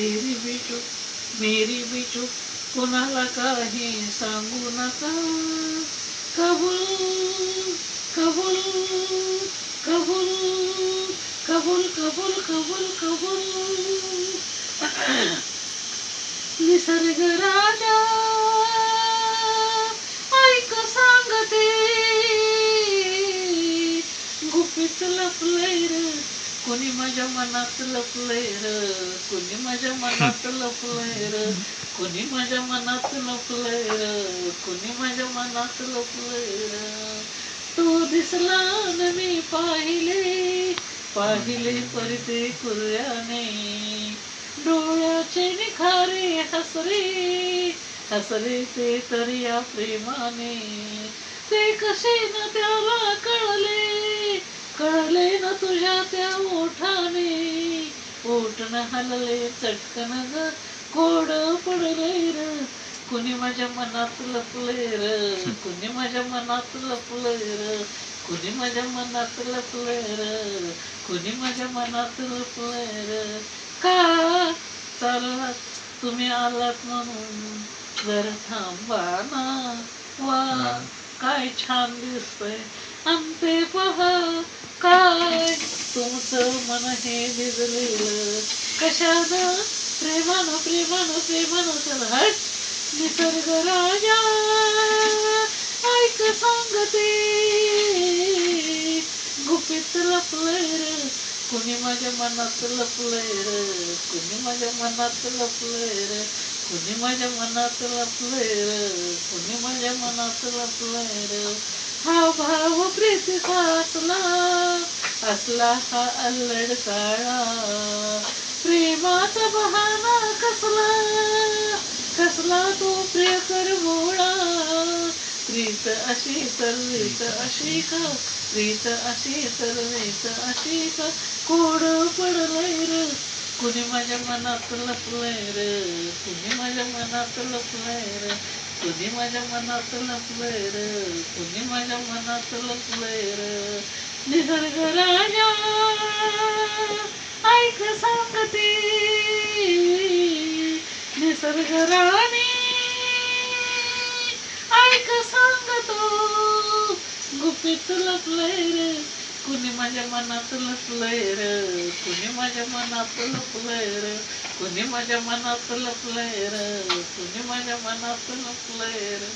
तेरी बिचू मेरी बिचू कोणाला काही सांगू नका. कबूल कबूल कबूल कबूल कबूल कबूल कबूल. निसर्ग राजा ऐक सांगते, गुपित लपलंय र कोणी माझ्या मनात लपलंय र, कोणी माझ्या मनात लपलंय र, कोणी माझ्या मनात लपलंय र, कोणी माझ्या मनात लपलंय र. तो दिसला न मी पाहिले, पाहिले परते कुर्याने, डोळ्याचे निखारे हसरे, हसरे ते तर या प्रेमाने. ते कसे न त्याला कळले, कळले न तुझ्या त्या ओठाने, ओठ न हलले चटकन ग कोड पडले र, कुणी माझ्या मनात लपले र, कुणी माझ्या मनात लपले र, कुणी माझ्या मनात लपले र, कुणी माझ्या मनात लपले र. का चाललात तुम्ही आलात म्हणून जर थांबा ना, वा काय छान दिसतंय आणि ते पहा काय तुमचं मन हे भिजलेलं कशानं, प्रेमानं प्रेमानं प्रेमानं. चल हट. निसर्ग राजा ऐक सांगते, गुपित लपलंय र कुणी माझ्या मनात लपलंय र, कुणी माझ्या मनात लपलंय र, कुणी माझ्या मनात लपलंय र, कुणी माझ्या मनात लपलंय र. हा भाव प्रीतीचा असला, असला हा अल्लड काळा, प्रेमाचा बहाना कसला, कसला तो प्रियकर भोळा. प्रीत अशी तर रीत अशी का, प्रीत अशी तर रीत अशी का, कोड पडलंय र कुणी माझ्या मनात लपलंय र, कुणी माझ्या मनात लपलंय र, कुणी माझ्या मनात लपलंय र, कुणी माझ्या मनात लपलंय र. निसर्ग राजा ऐक सांगते, निसर्ग राणी ऐक सांगतो, गुपित लपलंय र कुणी माझ्या मनात लपलंय र, कुणी माझ्या मनात लपलंय र, कुणी माझ्या मनात लपलंय र, कुणी माझ्या मनात लपलंय र.